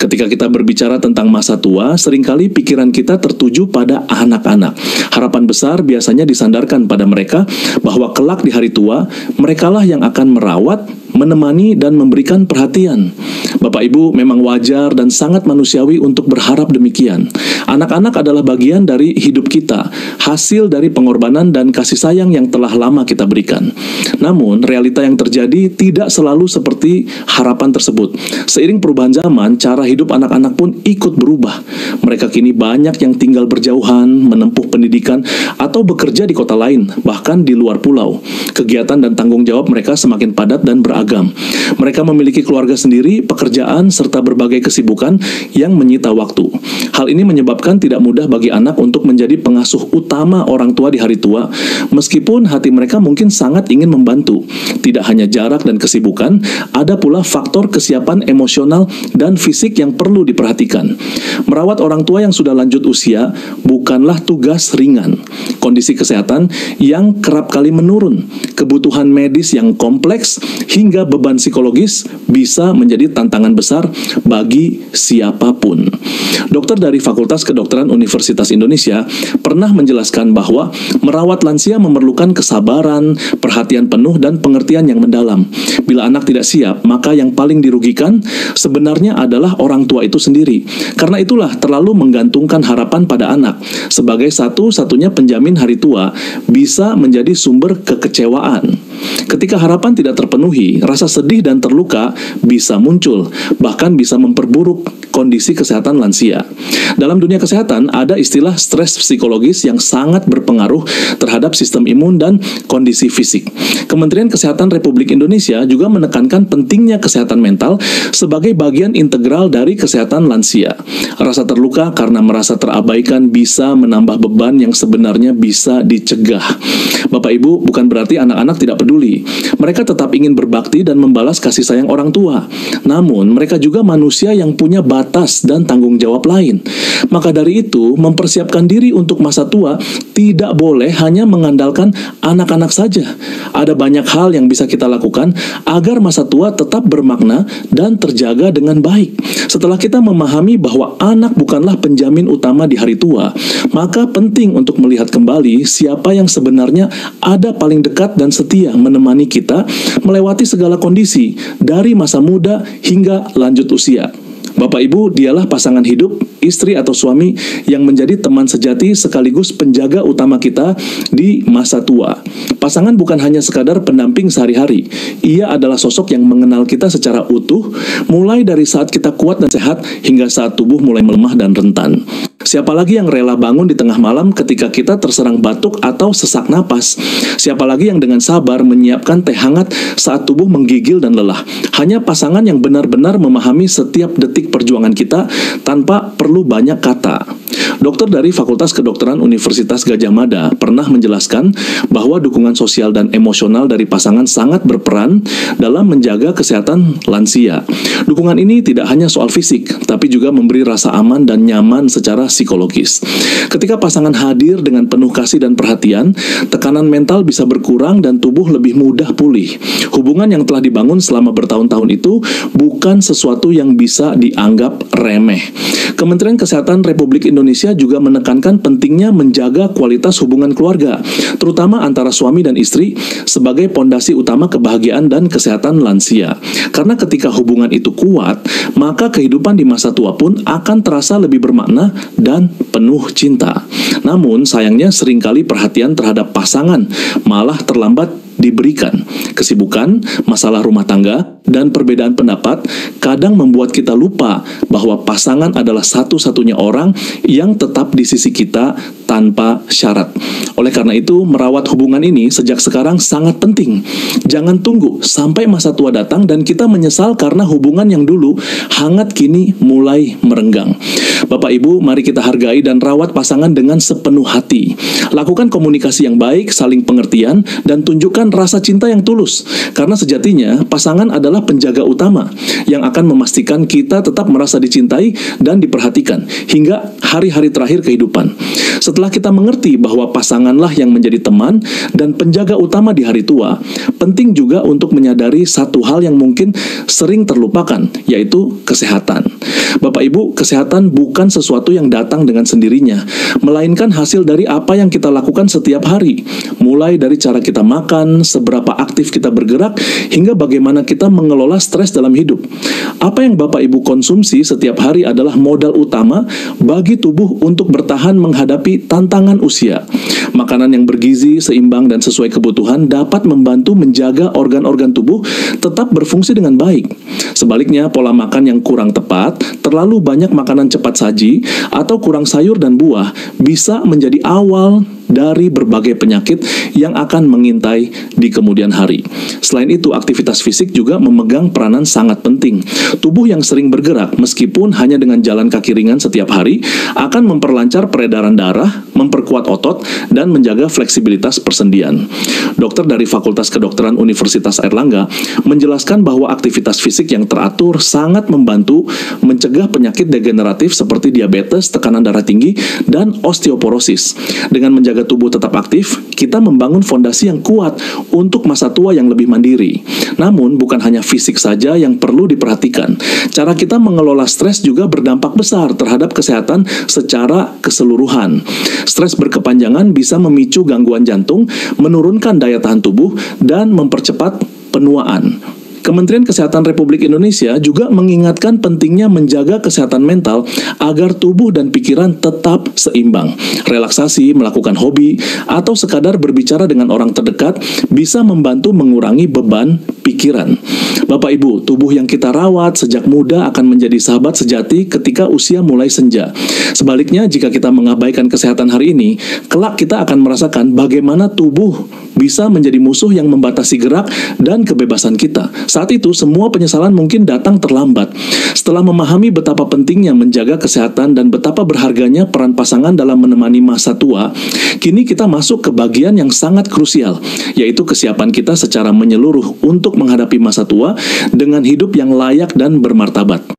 Ketika kita berbicara tentang masa tua, seringkali pikiran kita tertuju pada anak-anak. Harapan besar biasanya disandarkan pada mereka bahwa kelak di hari tua, merekalah yang akan merawat, menemani, dan memberikan perhatian. Bapak Ibu, memang wajar dan sangat manusiawi untuk berharap demikian. Anak-anak adalah bagian dari hidup kita, hasil dari pengorbanan dan kasih sayang yang telah lama kita berikan. Namun, realita yang terjadi tidak selalu seperti harapan tersebut. Seiring perubahan zaman, cara hidup anak-anak pun ikut berubah. Mereka kini banyak yang tinggal berjauhan, menempuh pendidikan, atau bekerja di kota lain, bahkan di luar pulau. Kegiatan dan tanggung jawab mereka semakin padat dan beragam. Mereka memiliki keluarga sendiri, pekerjaan, serta berbagai kesibukan yang menyita waktu. Hal ini menyebabkan tidak mudah bagi anak untuk menjadi pengasuh utama orang tua di hari tua, meskipun hati mereka mungkin sangat ingin membantu. Tidak hanya jarak dan kesibukan, ada pula faktor kesiapan emosional dan fisik yang perlu diperhatikan. Merawat orang tua yang sudah lanjut usia bukanlah tugas ringan. Kondisi kesehatan yang kerap kali menurun, kebutuhan medis yang kompleks, hingga beban psikologis bisa menjadi tantangan besar bagi siapapun. Dokter dari Fakultas Kedokteran Universitas Indonesia pernah menjelaskan bahwa merawat lansia memerlukan kesabaran, perhatian penuh, dan pengertian yang mendalam. Bila anak tidak siap, maka yang paling dirugikan sebenarnya adalah orang tua itu sendiri. Karena itulah terlalu menggantungkan harapan pada anak sebagai satu-satunya penjamin hari tua bisa menjadi sumber kekecewaan. Ketika harapan tidak terpenuhi, rasa sedih dan terluka bisa muncul, bahkan bisa memperburuk kondisi kesehatan lansia. Dalam dunia kesehatan, ada istilah stres psikologis yang sangat berpengaruh terhadap sistem imun dan kondisi fisik. Kementerian Kesehatan Republik Indonesia juga menekankan pentingnya kesehatan mental sebagai bagian integral dari kesehatan lansia. Rasa terluka karena merasa terabaikan bisa menambah beban yang sebenarnya bisa dicegah. Bapak Ibu, bukan berarti anak-anak tidak peduli. Mereka tetap ingin berbakti dan membalas kasih sayang orang tua. Namun, mereka juga manusia yang punya batas dan tanggung jawab lain. Maka dari itu, mempersiapkan diri untuk masa tua tidak boleh hanya mengandalkan anak-anak saja. Ada banyak hal yang bisa kita lakukan agar masa tua tetap bermakna dan terjaga dengan baik. Setelah kita memahami bahwa anak bukanlah penjamin utama di hari tua, maka penting untuk melihat kembali siapa yang sebenarnya ada paling dekat dan setia menemani kita melewati segala kondisi dari masa muda hingga lanjut usia. Bapak Ibu, dialah pasangan hidup, istri atau suami yang menjadi teman sejati sekaligus penjaga utama kita di masa tua. Pasangan bukan hanya sekadar pendamping sehari-hari. Ia adalah sosok yang mengenal kita secara utuh, mulai dari saat kita kuat dan sehat hingga saat tubuh mulai melemah dan rentan. Siapa lagi yang rela bangun di tengah malam ketika kita terserang batuk atau sesak napas? Siapa lagi yang dengan sabar menyiapkan teh hangat saat tubuh menggigil dan lelah? Hanya pasangan yang benar-benar memahami setiap detik perjuangan kita tanpa perlu banyak kata. Dokter dari Fakultas Kedokteran Universitas Gadjah Mada pernah menjelaskan bahwa dukungan sosial dan emosional dari pasangan sangat berperan dalam menjaga kesehatan lansia. Dukungan ini tidak hanya soal fisik, tapi juga memberi rasa aman dan nyaman secara psikologis. Ketika pasangan hadir dengan penuh kasih dan perhatian, tekanan mental bisa berkurang dan tubuh lebih mudah pulih. Hubungan yang telah dibangun selama bertahun-tahun itu bukan sesuatu yang bisa dianggap remeh. Kementerian Kesehatan Republik Indonesia juga menekankan pentingnya menjaga kualitas hubungan keluarga, terutama antara suami dan istri, sebagai pondasi utama kebahagiaan dan kesehatan lansia. Karena ketika hubungan itu kuat, maka kehidupan di masa tua pun akan terasa lebih bermakna dan penuh cinta. Namun, sayangnya seringkali perhatian terhadap pasangan malah terlambat diberikan. Kesibukan, masalah rumah tangga, dan perbedaan pendapat kadang membuat kita lupa bahwa pasangan adalah satu-satunya orang yang tetap di sisi kita tanpa syarat. Oleh karena itu, merawat hubungan ini sejak sekarang sangat penting. Jangan tunggu sampai masa tua datang dan kita menyesal karena hubungan yang dulu hangat kini mulai merenggang. Bapak Ibu, mari kita hargai dan rawat pasangan dengan sepenuh hati. Lakukan komunikasi yang baik, saling pengertian, dan tunjukkan rasa cinta yang tulus. Karena sejatinya, pasangan adalah penjaga utama yang akan memastikan kita tetap merasa dicintai dan diperhatikan hingga hari-hari terakhir kehidupan. Setelah kita mengerti bahwa pasanganlah yang menjadi teman dan penjaga utama di hari tua, penting juga untuk menyadari satu hal yang mungkin sering terlupakan, yaitu kesehatan. Bapak Bapak Ibu, kesehatan bukan sesuatu yang datang dengan sendirinya, melainkan hasil dari apa yang kita lakukan setiap hari. Mulai dari cara kita makan, seberapa aktif kita bergerak, hingga bagaimana kita mengelola stres dalam hidup. Apa yang Bapak Ibu konsumsi setiap hari adalah modal utama bagi tubuh untuk bertahan menghadapi tantangan usia. Makanan yang bergizi, seimbang, dan sesuai kebutuhan dapat membantu menjaga organ-organ tubuh tetap berfungsi dengan baik. Sebaliknya, pola makan yang kurang tepat, terlalu banyak makanan cepat saji, atau kurang sayur dan buah bisa menjadi awal dari berbagai penyakit yang akan mengintai di kemudian hari. Selain itu, aktivitas fisik juga memegang peranan sangat penting. Tubuh yang sering bergerak, meskipun hanya dengan jalan kaki ringan setiap hari, akan memperlancar peredaran darah, memperkuat otot, dan menjaga fleksibilitas persendian. Dokter dari Fakultas Kedokteran Universitas Airlangga menjelaskan bahwa aktivitas fisik yang teratur sangat membantu mencegah penyakit degeneratif seperti diabetes, tekanan darah tinggi, dan osteoporosis. Dengan menjaga tubuh tetap aktif, kita membangun fondasi yang kuat untuk masa tua yang lebih mandiri. Namun, bukan hanya fisik saja yang perlu diperhatikan. Cara kita mengelola stres juga berdampak besar terhadap kesehatan secara keseluruhan. Stres berkepanjangan bisa memicu gangguan jantung, menurunkan daya tahan tubuh, dan mempercepat penuaan. Kementerian Kesehatan Republik Indonesia juga mengingatkan pentingnya menjaga kesehatan mental agar tubuh dan pikiran tetap seimbang. Relaksasi, melakukan hobi, atau sekadar berbicara dengan orang terdekat bisa membantu mengurangi beban pikiran. Bapak Ibu, tubuh yang kita rawat sejak muda akan menjadi sahabat sejati ketika usia mulai senja. Sebaliknya, jika kita mengabaikan kesehatan hari ini, kelak kita akan merasakan bagaimana tubuh bisa menjadi musuh yang membatasi gerak dan kebebasan kita. Saat itu, semua penyesalan mungkin datang terlambat. Setelah memahami betapa pentingnya menjaga kesehatan dan betapa berharganya peran pasangan dalam menemani masa tua, kini kita masuk ke bagian yang sangat krusial, yaitu kesiapan kita secara menyeluruh untuk menghadapi masa tua dengan hidup yang layak dan bermartabat.